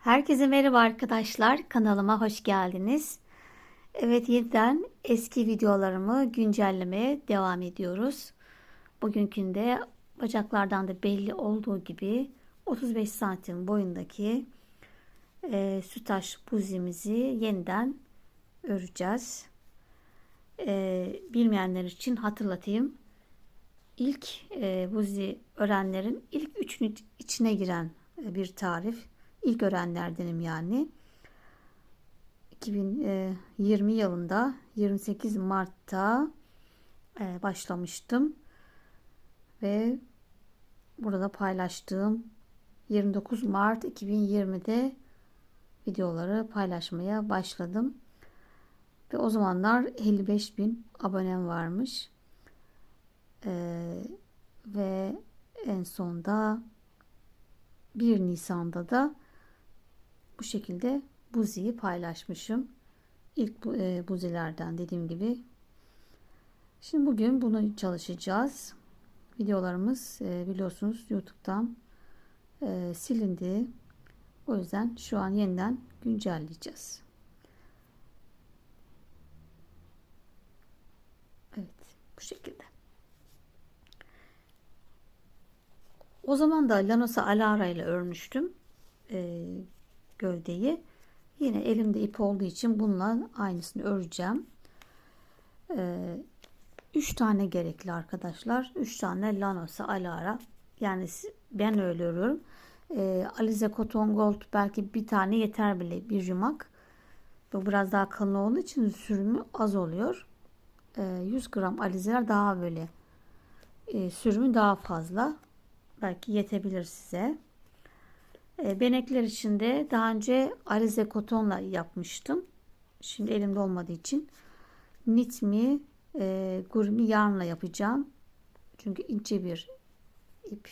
Herkese merhaba arkadaşlar. Kanalıma hoş geldiniz. Evet, yeniden eski videolarımı güncellemeye devam ediyoruz. Bugünkünde bacaklardan da belli olduğu gibi 35 santim boyundaki sütaş buzimizi yeniden öreceğiz. Bilmeyenler için hatırlatayım. İlk buzi örenlerin ilk üçün içine giren bir tarif. İlk öğrenlerdenim yani. 2020 yılında 28 Mart'ta başlamıştım ve burada paylaştığım 29 Mart 2020'de videoları paylaşmaya başladım ve o zamanlar 55.000 abonem varmış. Ve en sonda 1 Nisan'da da bu şekilde buziyi paylaşmışım. İlk buzilerden dediğim gibi. Şimdi bugün bunu çalışacağız. Videolarımız biliyorsunuz YouTube'dan silindi. O yüzden şu an yeniden güncelleyeceğiz. Evet, bu şekilde. O zaman da Lanosa Alara ile örmüştüm gövdeyi. Yine elimde ip olduğu için bununla aynısını öreceğim. 3 tane gerekli arkadaşlar. 3 tane Lanosa Alara. Yani ben öyle örüyorum. Alize Cotton Gold belki bir tane yeter bile, bir yumak. Bu biraz daha kalın olduğu için sürümü az oluyor. 100 gram alizeler daha böyle sürümü daha fazla. Belki yetebilir size. Benekler için de daha önce alize kotonla yapmıştım. Şimdi elimde olmadığı için nitmi gurmi yarnla yapacağım. Çünkü ince bir ip.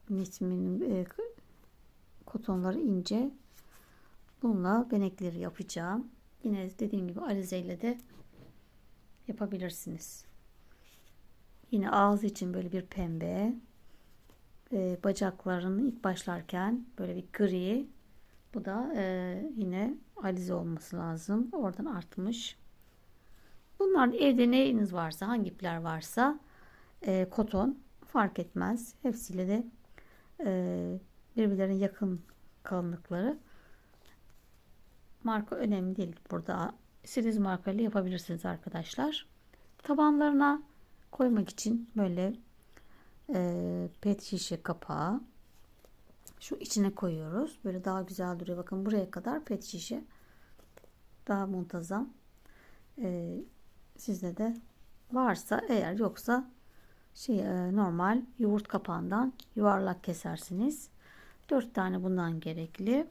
Nitminin kotonları ince. Bununla benekleri yapacağım. Yine dediğim gibi alize ile de yapabilirsiniz. Yine ağzı için böyle bir pembe. Bacaklarını ilk başlarken böyle bir gri. Bu da yine alize olması lazım. Oradan artmış. Bunlar evde neyiniz varsa, hangi ipler varsa koton fark etmez. Hepsiyle de birbirlerine yakın kalınlıkları. Marka önemli değil. Burada istediğiniz markayla yapabilirsiniz arkadaşlar. Tabanlarına koymak için böyle pet şişe kapağı şu içine koyuyoruz. Böyle daha güzel duruyor. Bakın buraya kadar pet şişe. Daha muntazam. Sizde de varsa, eğer yoksa normal yoğurt kapağından yuvarlak kesersiniz. 4 tane bundan gerekli.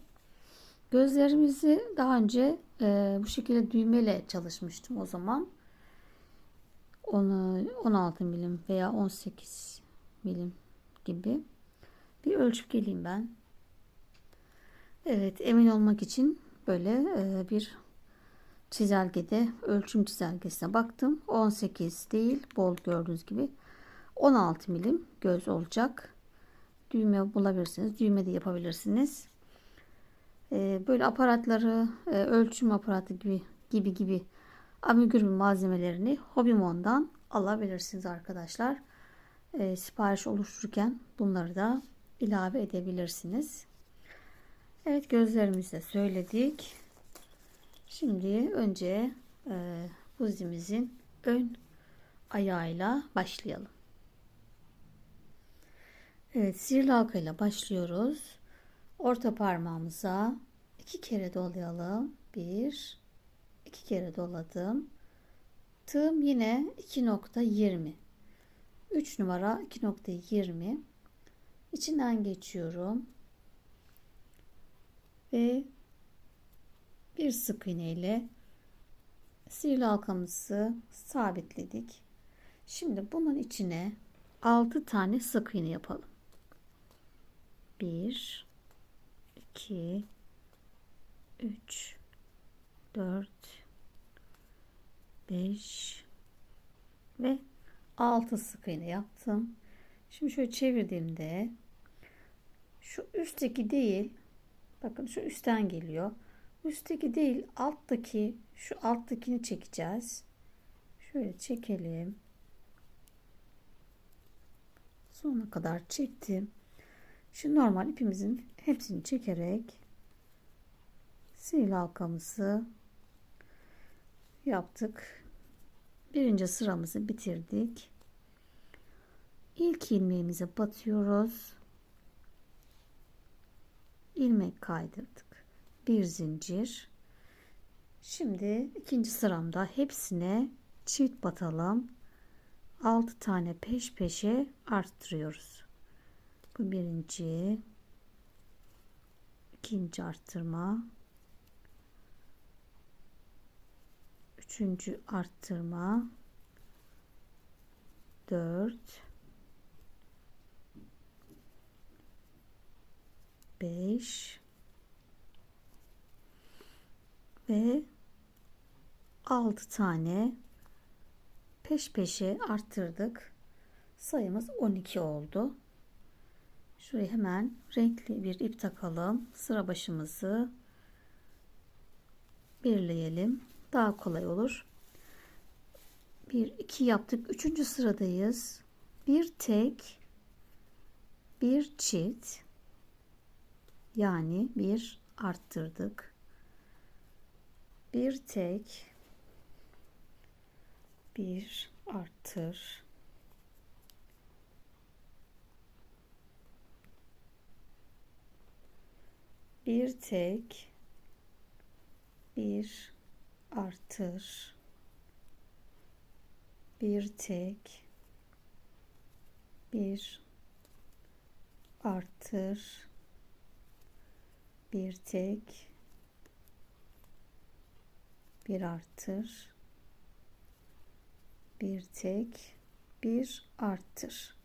Gözlerimizi daha önce bu şekilde düğmeyle çalışmıştım o zaman. Onu 16 milim veya 18 milim gibi. Bir ölçüp geleyim ben. Evet, emin olmak için böyle bir çizelgede ölçüm çizelgesine baktım. 18 değil, bol gördüğünüz gibi 16 milim göz olacak. Düğme bulabilirsiniz. Düğme de yapabilirsiniz. Böyle aparatları, ölçüm aparatı gibi amigurumi malzemelerini Hobimon'dan alabilirsiniz arkadaşlar. Sipariş oluştururken bunları da ilave edebilirsiniz. Evet, gözlerimizi de söyledik. Şimdi önce buzimizin ön ayağıyla başlayalım. Evet, sihirli halka ile başlıyoruz. Orta parmağımıza 2 kere dolayalım. 1, 2 kere doladım. Tığım yine 2.20. 3 numara 2.20. İçinden geçiyorum. Ve bir sık iğne ile sihirli halkamızı sabitledik. Şimdi bunun içine 6 tane sık iğne yapalım. 1, 2, 3, 4, 5 ve 6 sık iğne yaptım. Şimdi şöyle çevirdiğimde şu üstteki değil, bakın şu üstten geliyor. Üstteki değil, alttaki, şu alttakini çekeceğiz. Şöyle çekelim. Sonuna kadar çektim. Şu normal ipimizin hepsini çekerek sihirli halkamızı yaptık. Birinci sıramızı bitirdik. İlk ilmeğimize batıyoruz. İlmek kaydırdık. Bir zincir. Şimdi ikinci sıramda hepsine çift batalım. 6 tane peş peşe arttırıyoruz. Bu birinci, ikinci arttırma, üçüncü arttırma, 4, 5 ve 6 tane peş peşe arttırdık. Sayımız 12 oldu. Şuraya hemen renkli bir ip takalım. Sıra başımızı birleyelim. Daha kolay olur. 1 2 yaptık. 3. sıradayız. Bir tek, bir çift, yani bir arttırdık. Bir tek, bir arttır. Bir tek, bir artır, bir tek, bir artır, bir tek, bir artır, bir tek, bir artır.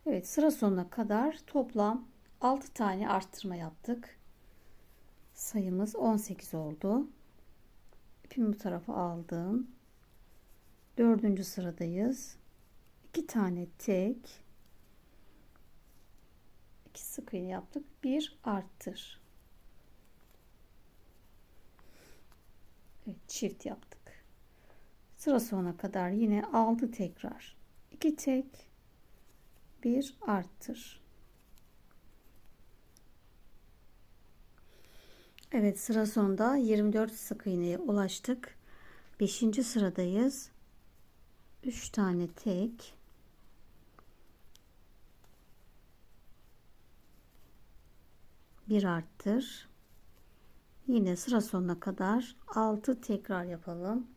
Evet, sıra sonuna kadar toplam 6 tane arttırma yaptık. Sayımız 18 oldu. İpimi bu tarafa aldım. 4. sıradayız. 2 tane tek, 2 sık iğne yaptık. Bir arttır. Evet, çift yaptık. Sıra sonuna kadar yine 6 tekrar. 2 tek, bir arttır. Evet, sıra sonunda 24 sık iğneye ulaştık. 5. sıradayız. 3 tane tek, bir arttır. Yine sıra sonuna kadar 6 tekrar yapalım.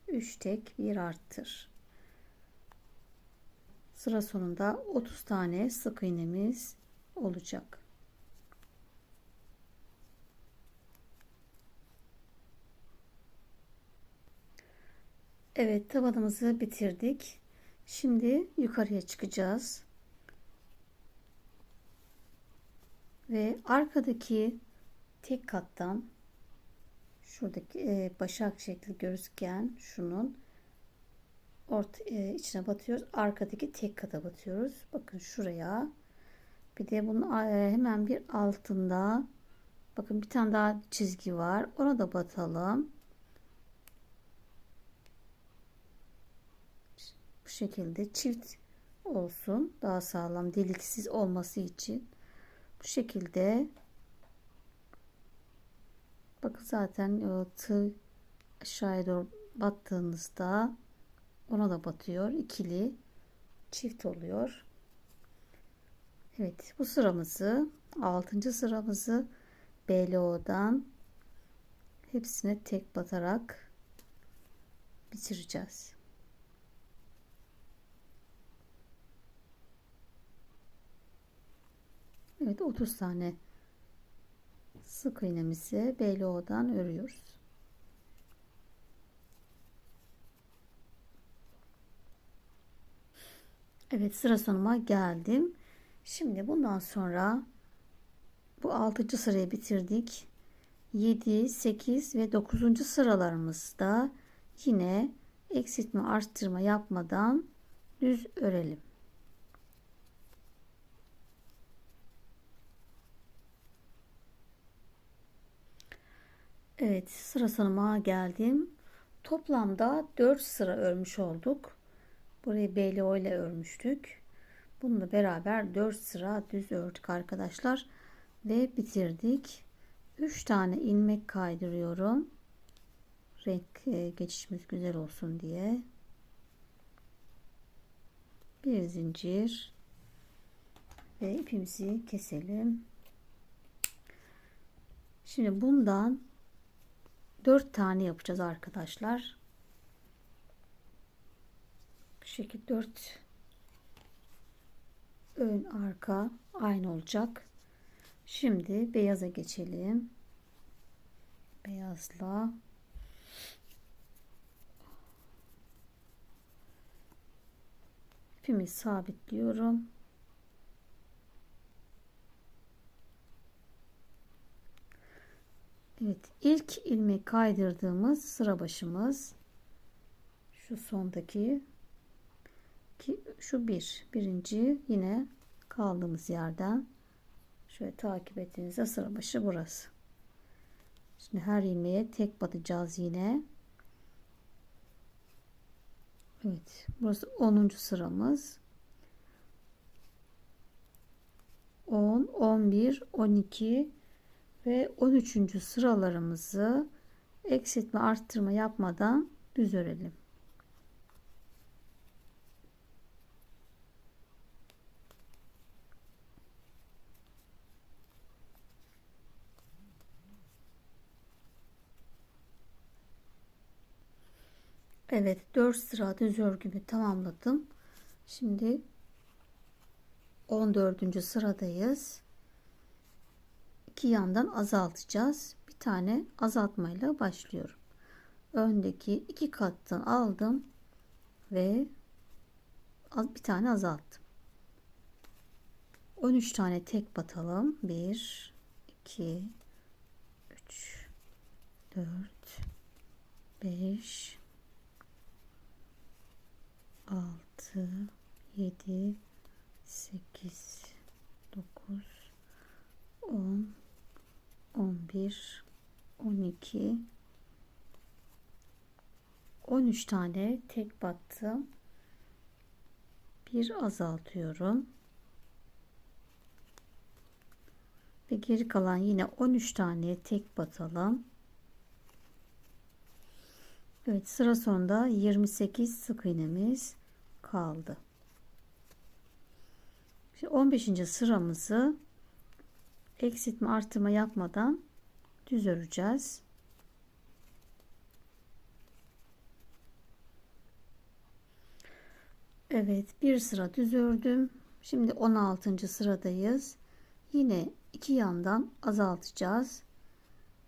3 tek, bir arttır. Sıra sonunda 30 tane sık iğnemiz olacak. Evet, tabanımızı bitirdik. Şimdi yukarıya çıkacağız. Ve arkadaki tek kattan şuradaki başak şekli gözüken şunun içine batıyoruz. Arkadaki tek kata batıyoruz. Bakın şuraya. Bir de bunun hemen bir altında bakın bir tane daha çizgi var. Ona da batalım. Bu şekilde çift olsun. Daha sağlam, deliksiz olması için. Bu şekilde bakın zaten tığ aşağıya doğru battığınızda ona da batıyor. İkili çift oluyor. Evet, bu sıramızı 6. sıramızı BLO'dan hepsine tek batarak bitireceğiz. Evet, 30 tane sık iğnemizi BLO'dan örüyoruz. Evet, sıra sonuma geldim. Şimdi bundan sonra bu 6. sırayı bitirdik. 7, 8 ve 9. sıralarımızda yine eksiltme arttırma yapmadan düz örelim. Evet, sıra sonuma geldim. Toplamda 4 sıra örmüş olduk. Burayı BLO ile örmüştük. Bununla beraber 4 sıra düz ördük arkadaşlar. Ve bitirdik. 3 tane ilmek kaydırıyorum. Renk geçişimiz güzel olsun diye. Bir zincir. Ve ipimizi keselim. Şimdi bundan 4 tane yapacağız arkadaşlar. Bu şekilde 4 ön arka aynı olacak. Şimdi beyaza geçelim. Beyazla ipimi sabitliyorum. Evet, ilk ilmeği kaydırdığımız sıra başımız şu sondaki ki şu birinci yine kaldığımız yerden şöyle takip ettiğinizde sıra başı burası. Şimdi her ilmeğe tek batacağız yine. Evet, burası 10. sıramız. 10, 11, 12 ve 13. sıralarımızı eksiltme arttırma yapmadan düz örelim. Evet, 4 sıra düz örgümü tamamladım. Şimdi 14. sıradayız. 2 yandan azaltacağız. Bir tane azaltmayla başlıyorum. Öndeki 2 kattan aldım ve bir tane azalttım. 13 tane tek batalım. 1 2 3 4 5 6 7 8 9 10 11 12 13 tane tek battım. Bir azaltıyorum. Ve geri kalan yine 13 tane tek batalım. Evet, sıra sonunda 28 sık iğnemiz kaldı. Şimdi 15. sıramızı eksiltme artırma yapmadan düz öreceğiz. Evet, bir sıra düz ördüm. Şimdi 16. sıradayız. Yine iki yandan azaltacağız.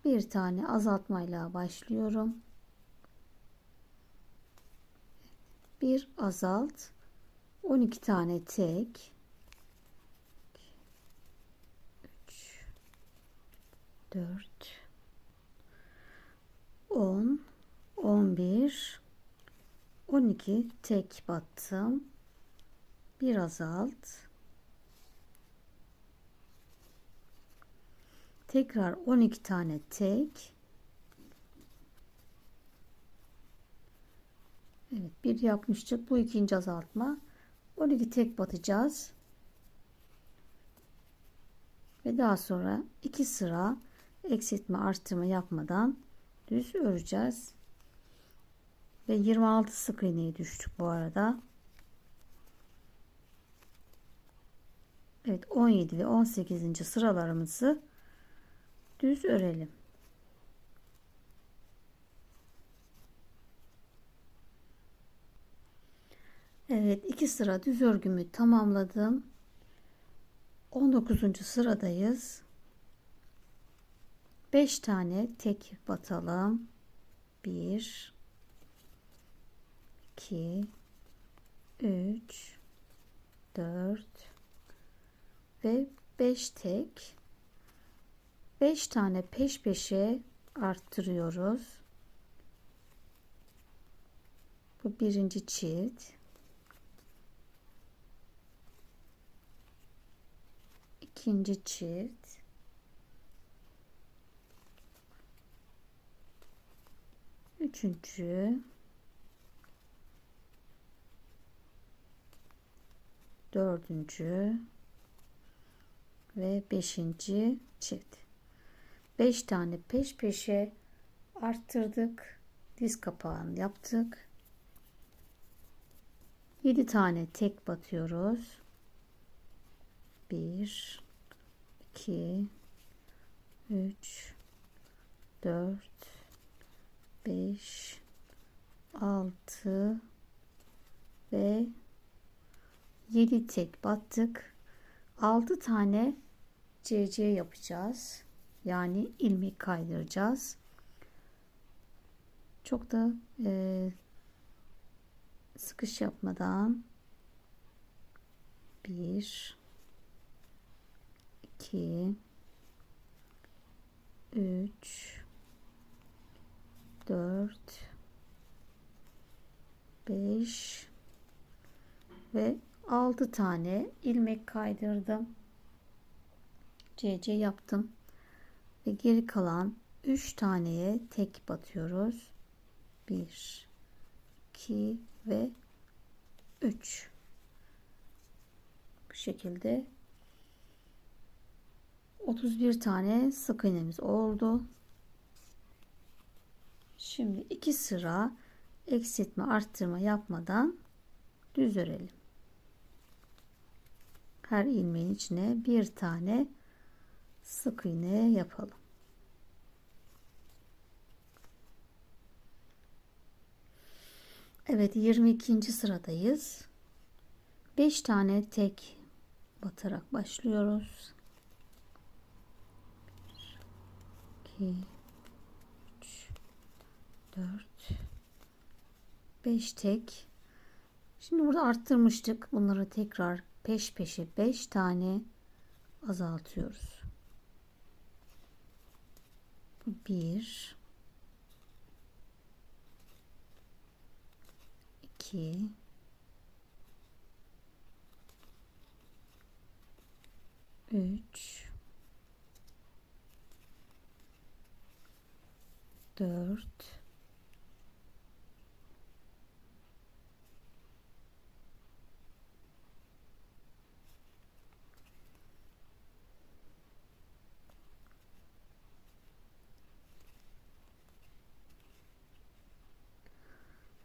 Bir tane azaltmayla başlıyorum. Bir azalt. 12 tane tek. 3 4 10 11 12 tek battım. Bir azalt. Tekrar 12 tane tek. Evet, bir yapmıştık. Bu ikinci azaltma. 12 tek batacağız. Ve daha sonra 2 sıra eksiltme artırma yapmadan düz öreceğiz. Ve 26 sık iğneye düştük bu arada. Evet, 17 ve 18. sıralarımızı düz örelim. Evet, 2 sıra düz örgümü tamamladım. 19. sıradayız. 5 tane tek batalım. 1 2 3 4 ve 5 tek. 5 tane peş peşe arttırıyoruz. Bu birinci çift. İkinci çift. üçüncü, dördüncü ve beşinci çift. 5 tane peş peşe arttırdık. Diz kapağını yaptık. 7 tane tek batıyoruz. 1 2 3 4 5 6 ve 7 tek battık. 6 tane CC yapacağız. Yani ilmek kaydıracağız. Çok da sıkış yapmadan 1 2 3 4 5 ve 6 tane ilmek kaydırdım. CC yaptım. Ve geri kalan 3 taneye tek batıyoruz. 1 2 ve 3. Bu şekilde 31 tane sık iğnemiz oldu. Şimdi 2 sıra eksiltme arttırma yapmadan düz örelim. Her ilmeğin içine bir tane sık iğne yapalım. Evet, 22. sıradayız. 5 tane tek batarak başlıyoruz. 2 3 4 5 tek. Şimdi burada arttırmıştık. Bunları tekrar peş peşe 5 tane azaltıyoruz. 1 2 3 4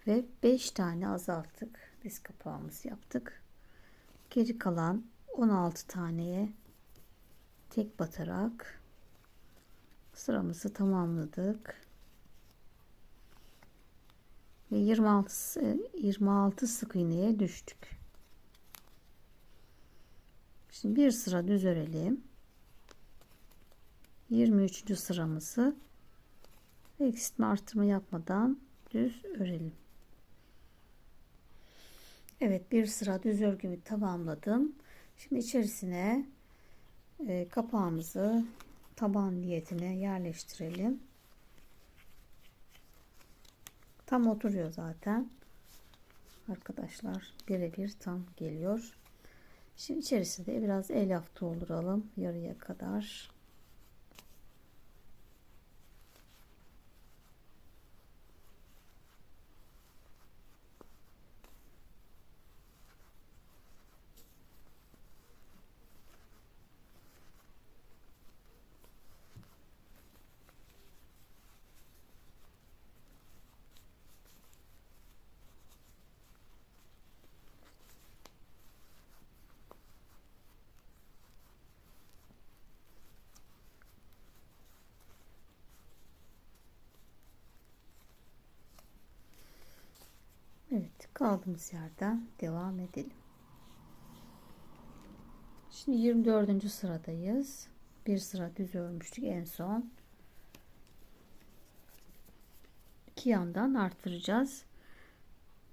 ve 5 tane azalttık. Diz kapağımızı yaptık. Geri kalan 16 taneye tek batarak sıramızı tamamladık. Ve 26 sık iğneye düştük. Şimdi bir sıra düz örelim. 23. sıramızı eksiltme artırma yapmadan düz örelim. Evet, bir sıra düz örgümü tamamladım. Şimdi içerisine kapağımızı taban niyetine yerleştirelim. Tam oturuyor zaten. Arkadaşlar birebir tam geliyor. Şimdi içerisinde biraz elyaf dolduralım yarıya kadar. Evet, kaldığımız yerden devam edelim. Şimdi 24. sıradayız. Bir sıra düz örmüştük en son. İki yandan arttıracağız.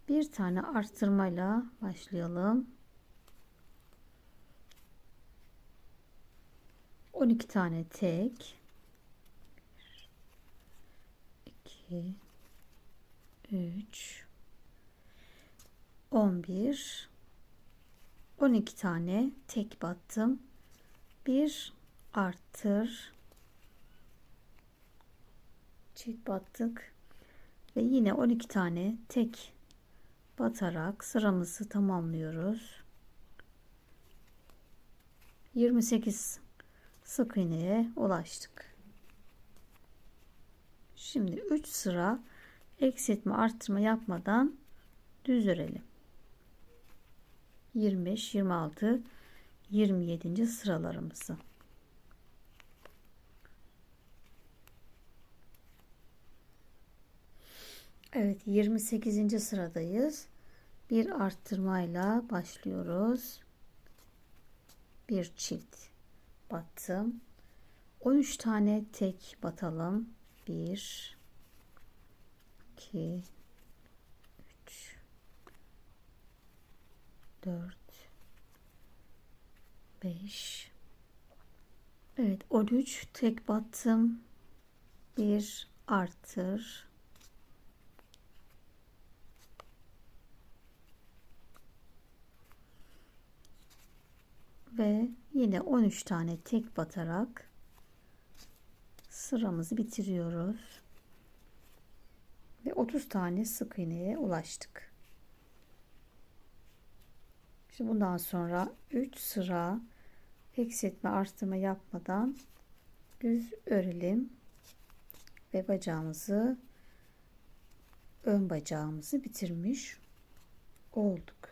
Bir tane arttırmayla başlayalım. 12 tane tek. 2 3 11 12 tane tek battım. Bir arttır, çift battık. Ve yine 12 tane tek batarak sıramızı tamamlıyoruz. 28 sık iğneye ulaştık. Şimdi 3 sıra eksiltme arttırma yapmadan düz örelim. 25, 26, 27. sıralarımızı. Evet, 28. sıradayız. Bir arttırmayla başlıyoruz. Bir çift battım. 13 tane tek batalım. 1 2 3 4 5. Evet, 13 tek battım. Bir artır. Ve yine 13 tane tek batarak sıramızı bitiriyoruz. Ve 30 tane sık iğneye ulaştık. Şimdi bundan sonra 3 sıra eksiltme arttırma yapmadan düz örelim ve bacağımızı, ön bacağımızı bitirmiş olduk.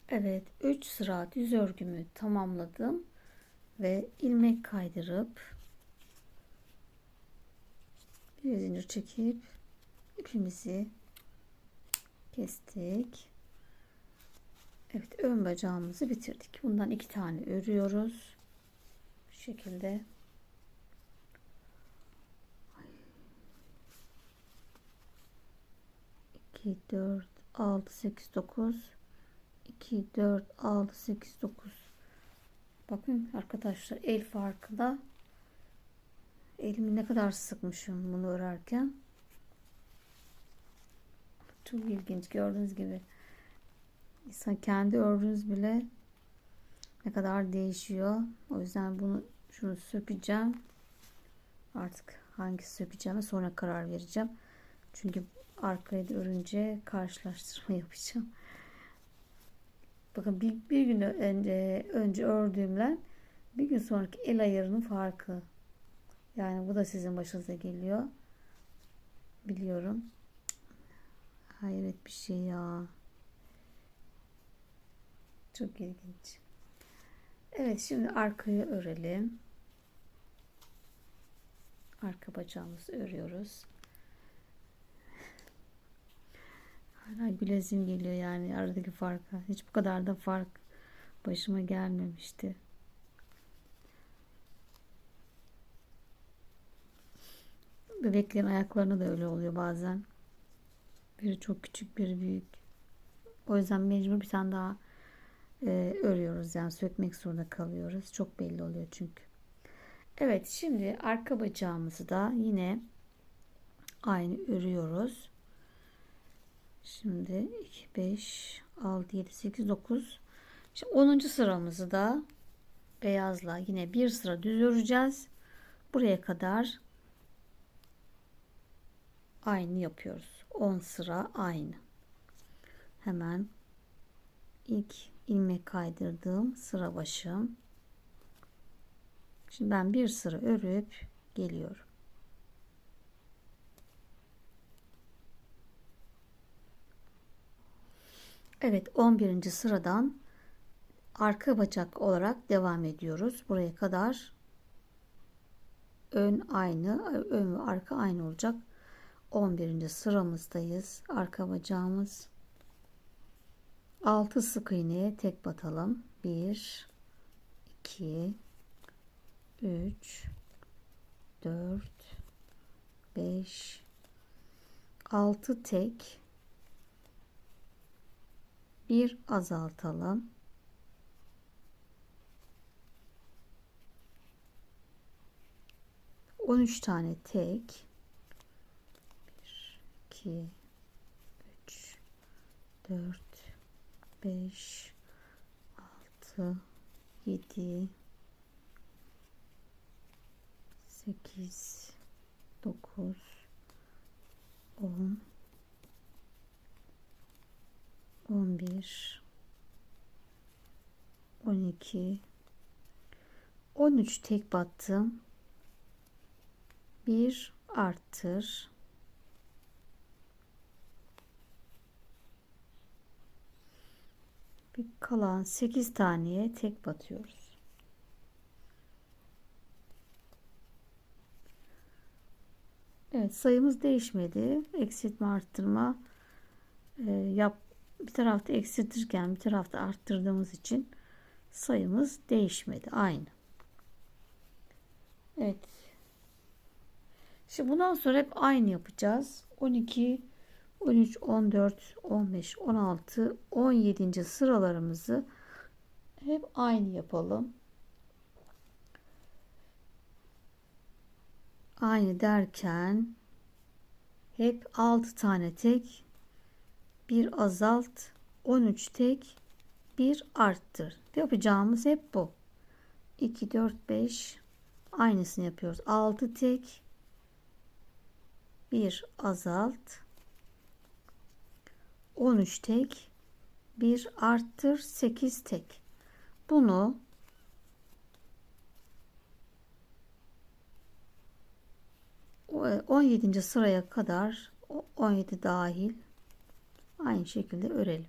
Evet, 3 sıra düz örgümü tamamladım ve ilmek kaydırıp bir zincir çekip ipimizi kestik. Evet, ön bacağımızı bitirdik. Bundan 2 tane örüyoruz. Bu şekilde. İki, 4, 6, 8, 9. 2, 4, 6, 8, 9. Bakın arkadaşlar, el farkında. Elimi ne kadar sıkmışım bunu örerken. Çok ilginç, gördüğünüz gibi. İnsan kendi ördüğünüz bile ne kadar değişiyor. O yüzden şunu sökeceğim. Artık hangisi sökeceğime sonra karar vereceğim. Çünkü arkayı da örünce karşılaştırma yapacağım. Bakın bir gün önce ördüğümle bir gün sonraki el ayarının farkı. Yani bu da sizin başınıza geliyor. Biliyorum. Hayret bir şey ya. Çok ilginç. Evet, şimdi arkayı örelim. Arka bacağımızı örüyoruz. Hala gülesim geliyor yani aradaki farka. Hiç bu kadar da fark başıma gelmemişti. Bebeklerin ayaklarına da öyle oluyor bazen. Biri çok küçük, biri büyük. O yüzden mecbur bir tane daha örüyoruz. Yani sökmek zorunda kalıyoruz. Çok belli oluyor çünkü. Evet, şimdi arka bacağımızı da yine aynı örüyoruz. Şimdi 2, 5, 6, 7, 8, 9. Şimdi 10. sıramızı da beyazla yine bir sıra düz öreceğiz. Buraya kadar aynı yapıyoruz. 10 sıra aynı. Hemen ilk ilmek kaydırdığım sıra başım. Şimdi ben bir sıra örüp geliyorum. Evet, 11. sıradan arka bacak olarak devam ediyoruz. Buraya kadar ön aynı, ön ve arka aynı olacak. 11. sıramızdayız. Arka bacağımız. 6 sık iğneye tek batalım. 1 2 3 4 5 6 tek, bir azaltalım. 13 tane tek, 1 2 3 4 5 6 7 8 9, 10, 11, 12, 13 tek battım. Bir arttır. Bir kalan 8 taneye tek batıyoruz. Evet, sayımız değişmedi. Eksiltme arttırma bir tarafta eksiltirken bir tarafta arttırdığımız için sayımız değişmedi. Aynı. Evet. Şimdi bundan sonra hep aynı yapacağız. 12, 13, 14, 15, 16, 17. sıralarımızı hep aynı yapalım. Aynı derken hep 6 tane tek, bir azalt, 13 tek, bir arttır. Yapacağımız hep bu. 2, 4, 5 aynısını yapıyoruz. 6 tek, bir azalt, 13 tek, bir arttır, 8 tek. Bunu 17. sıraya kadar 17 dahil aynı şekilde örelim.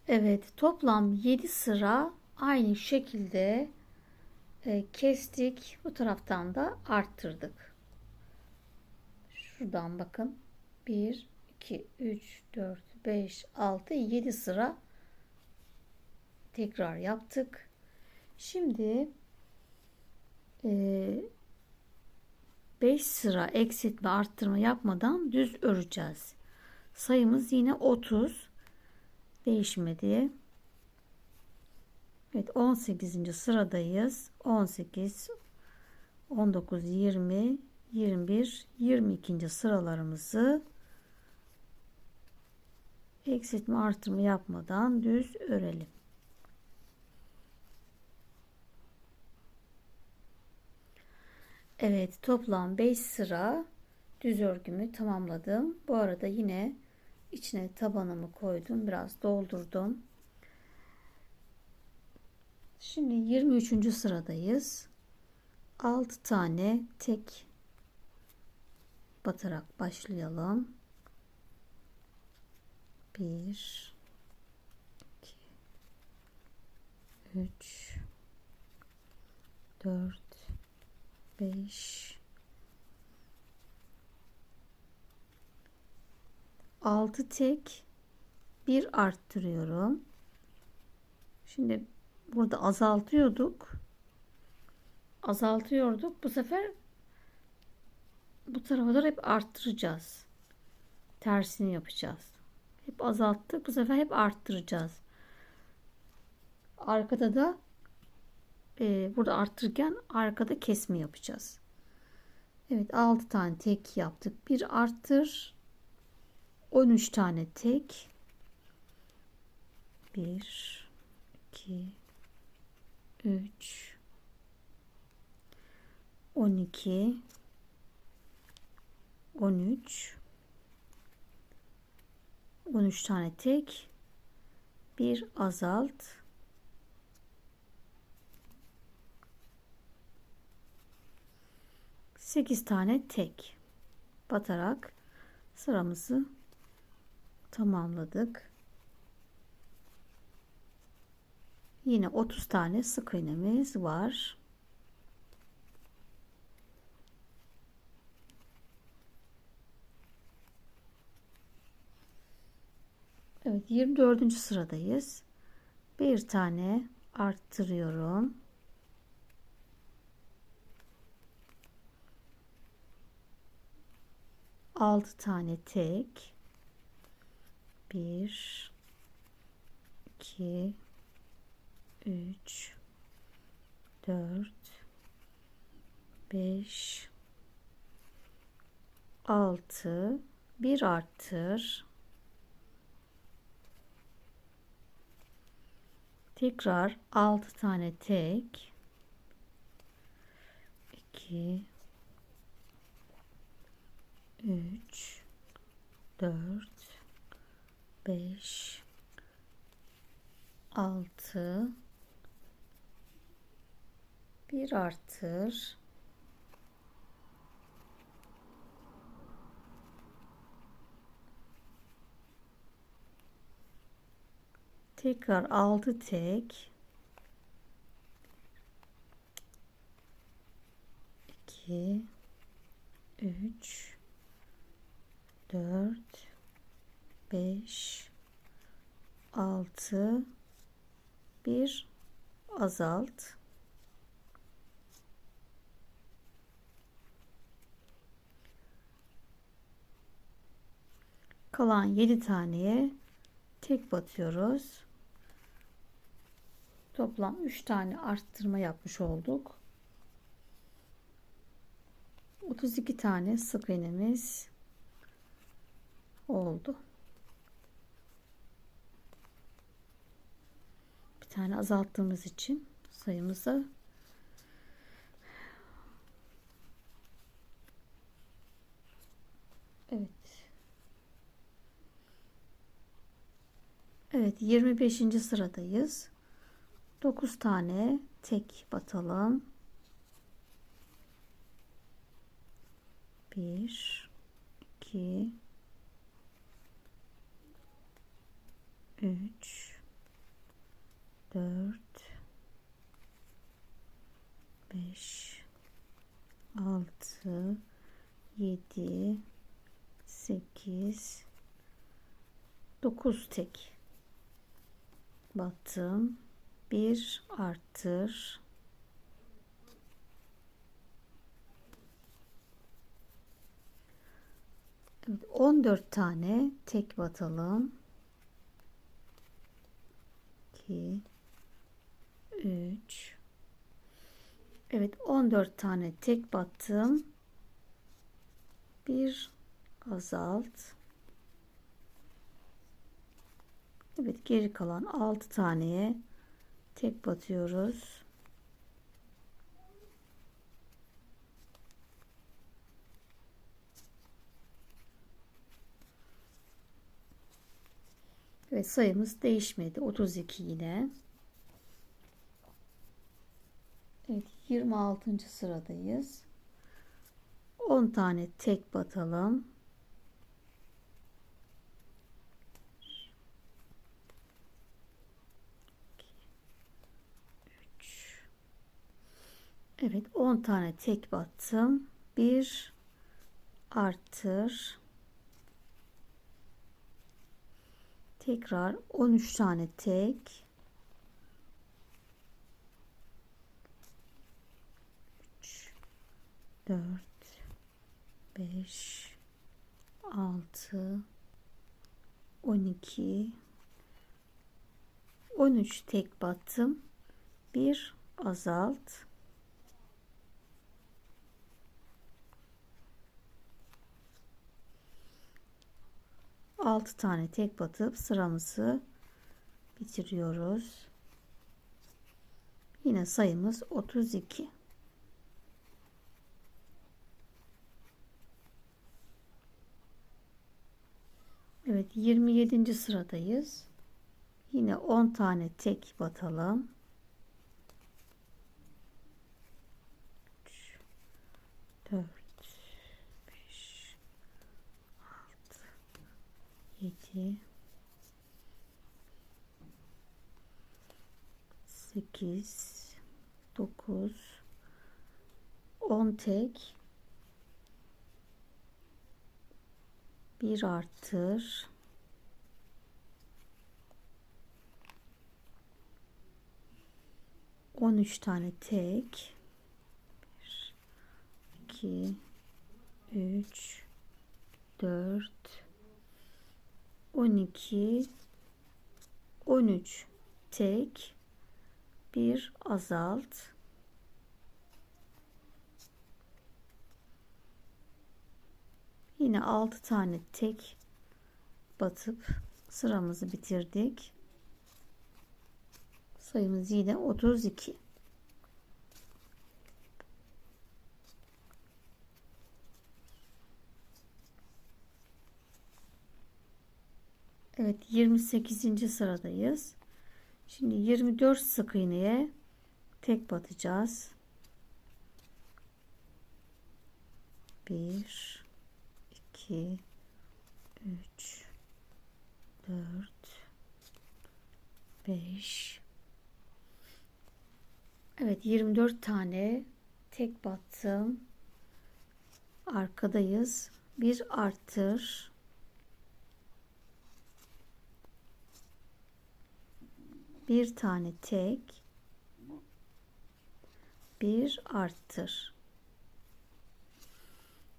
Evet, toplam 7 sıra aynı şekilde kestik. Bu taraftan da arttırdık. Şuradan bakın. 1, 2, 3, 4, 5, 6, 7 sıra tekrar yaptık. Şimdi 5 sıra eksiltme arttırma yapmadan düz öreceğiz. Sayımız yine 30. Değişmedi. Evet, 18. sıradayız. 18, 19, 20, 21, 22. sıralarımızı eksiltme artırma yapmadan düz örelim. Evet, toplam 5 sıra düz örgümü tamamladım. Bu arada yine içine tabanımı koydum. Biraz doldurdum. Şimdi 23. sıradayız. 6 tane tek batarak başlayalım. 1, 2, 3, 4, 5, 6 tek, bir arttırıyorum. Şimdi burada azaltıyorduk. Bu sefer bu tarafa da hep arttıracağız. Tersini yapacağız. Hep azalttık. Bu sefer hep arttıracağız. Arkada da burada arttırırken arkada kesme yapacağız. Evet, 6 tane tek yaptık. Bir arttır. 13 tane tek. 1, 2, 3, 12, 13, 13 tane tek, bir azalt, 8 tane tek batarak sıramızı tamamladık. Yine 30 tane sık iğnemiz var. Evet, 24. sıradayız. Bir tane arttırıyorum. Altı tane tek. 1, 2, 3, 4, 5, 6, bir arttır. Tekrar 6 tane tek. 2, 3, 4, 5, 6, bir artır, tekrar 6 tek, 2, 3, 4, 5, 6, bir azalt, kalan 7 taneye tek batıyoruz. Toplam 3 tane arttırma yapmış olduk. 32 tane sık iğnemiz oldu. Bir tane azalttığımız için sayımızı evet. Evet, 25. sıradayız. 9 tane tek batalım. 1, 2, 3, 4, 5, 6, 7, 8, 9 tek battım. Bir arttır. Evet, 14 tane tek batalım. 2, 3. Evet, 14 tane tek battım. Bir azalt. Evet, geri kalan 6 taneye tek batıyoruz. Evet, sayımız değişmedi. 32 yine. Evet, 26. sıradayız. 10 tane tek batalım. 3. Evet, 10 tane tek battım. Bir arttır. Tekrar 13 tane tek. 3, 4, 5, 6, 12, 13 tek battım. Bir azalt. Altı tane tek batıp sıramızı bitiriyoruz. Yine sayımız 32. Evet, 27. sıradayız. Yine 10 tane tek batalım. 3, 4, 5, 6, 7, 8, 9, 10 tek. Bir arttır. 13 tane tek. 1, 2, 3, 4, 12, 13 tek. Bir azalt. Yine 6 tane tek batıp sıramızı bitirdik. Sayımız yine 32. Evet, 28. sıradayız. Şimdi 24 sık iğneye tek batacağız. 1 2 3 4 5. Evet, 24 tane tek battım. Arkadayız. Bir arttır. Bir tane tek. Bir arttır.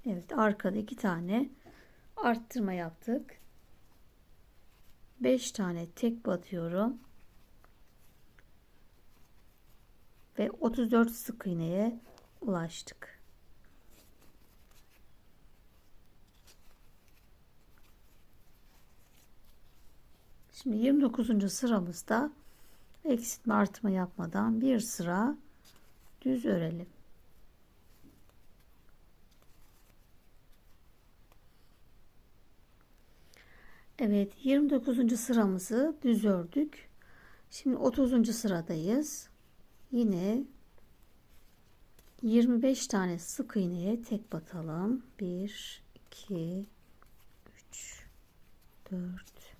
Evet, arkada 2 tane arttırma yaptık. 5 tane tek batıyorum. Ve 34 sık iğneye ulaştık. Şimdi 29. sıramızda eksiltme artma yapmadan bir sıra düz örelim. Evet, 29. sıramızı düz ördük. Şimdi 30. sıradayız. Yine 25 tane sık iğneye tek batalım. 1 2 3 4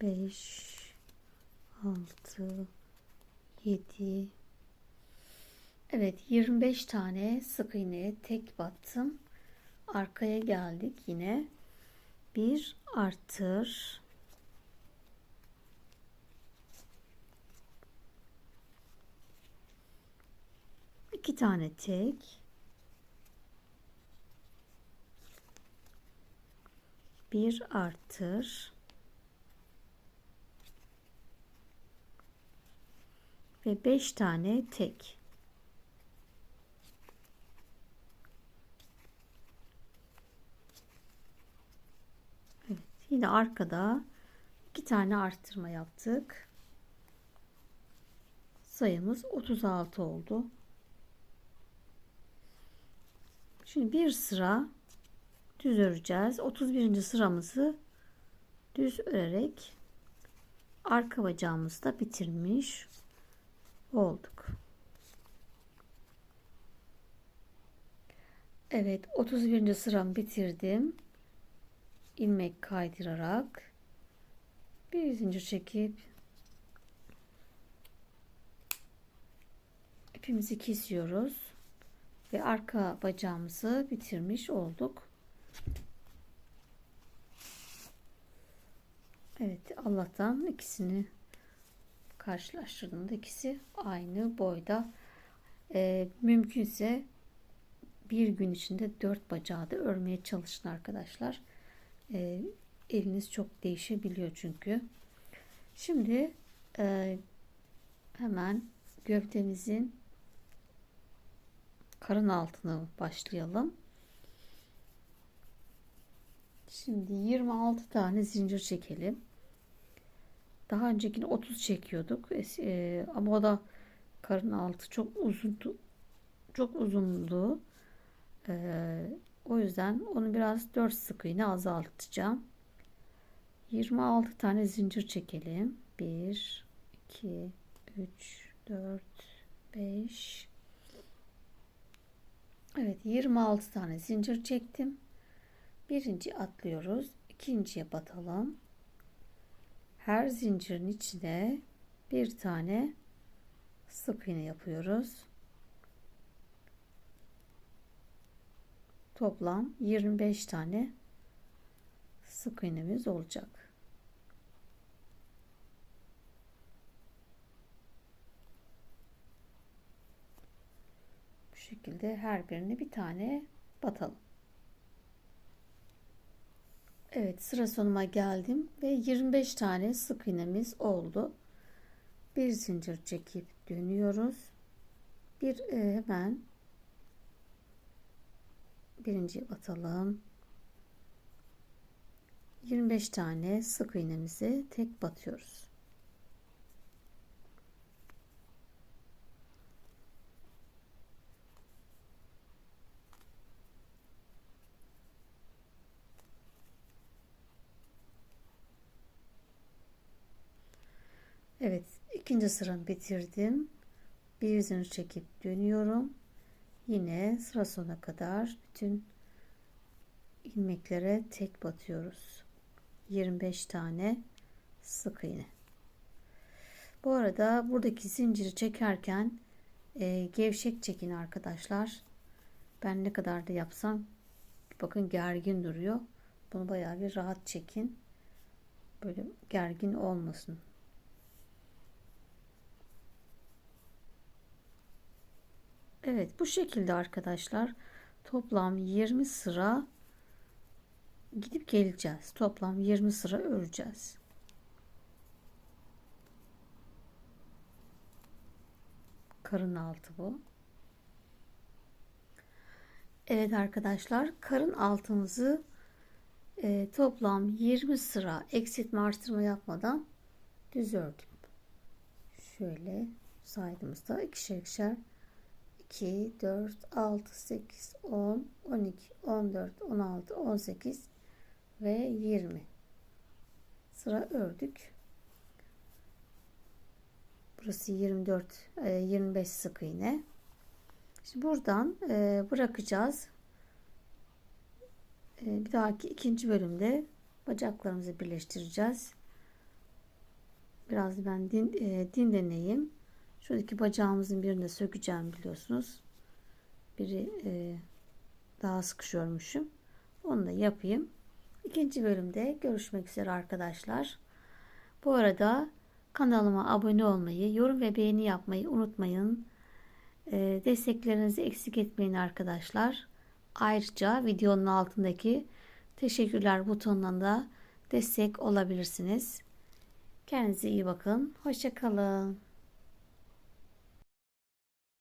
5 6 7. Evet, 25 tane sık iğneye tek battım. Arkaya geldik yine. Bir arttır. İki tane tek. Bir arttır. Ve 5 tane tek. Evet, yine arkada 2 tane arttırma yaptık. Sayımız 36 oldu. Şimdi bir sıra düz öreceğiz. 31. sıramızı düz örerek arka bacağımızı da bitirmiş olduk. Evet, 31. sıramı bitirdim. İlmek kaydırarak bir zincir çekip ipimizi kesiyoruz ve arka bacağımızı bitirmiş olduk. Evet, Allah'tan ikisini karşılaştırdığımda ikisi aynı boyda. Mümkünse bir gün içinde 4 bacağı da örmeye çalışın arkadaşlar. Eliniz çok değişebiliyor çünkü. Şimdi hemen gövdemizin karın altını başlayalım. Şimdi 26 tane zincir çekelim. Daha öncekini 30 çekiyorduk. Ama o da karın altı çok uzundu. O yüzden onu biraz 4 sık iğne azaltacağım. 26 tane zincir çekelim. 1 2 3 4 5. Evet, 26 tane zincir çektim. Birinci atlıyoruz. İkinciye batalım. Her zincirin içine bir tane sık iğne yapıyoruz. Toplam 25 tane sık iğnemiz olacak. Bu şekilde her birine bir tane batalım. Evet, sıra sonuma geldim ve 25 tane sık iğnemiz oldu. Bir zincir çekip dönüyoruz. Hemen birinciye batalım. 25 tane sık iğnemizi tek batıyoruz. Evet, ikinci sıramı bitirdim. Bir zincir çekip dönüyorum. Yine sıra sonuna kadar bütün ilmeklere tek batıyoruz. 25 tane sık iğne. Bu arada buradaki zinciri çekerken gevşek çekin arkadaşlar. Ben ne kadar da yapsam bakın gergin duruyor. Bunu bayağı bir rahat çekin. Böyle gergin olmasın. Evet, bu şekilde arkadaşlar toplam 20 sıra gidip geleceğiz. Toplam 20 sıra öreceğiz. Karın altı bu. Evet arkadaşlar, karın altımızı toplam 20 sıra eksiltme artırma yapmadan düz ördüm. Şöyle saydığımızda ikişer ikişer 2, 4, 6, 8, 10, 12, 14, 16, 18 ve 20 sıra ördük. Burası 24, 25 sık iğne. Şimdi buradan bırakacağız. Bir dahaki ikinci bölümde bacaklarımızı birleştireceğiz. Biraz ben dinleneyim. Şuradaki bacağımızın birini de sökeceğim biliyorsunuz. Biri daha sıkışıyormuşum. Onu da yapayım. İkinci bölümde görüşmek üzere arkadaşlar. Bu arada kanalıma abone olmayı, yorum ve beğeni yapmayı unutmayın. Desteklerinizi eksik etmeyin arkadaşlar. Ayrıca videonun altındaki teşekkürler butonuna da destek olabilirsiniz. Kendinize iyi bakın. Hoşça kalın.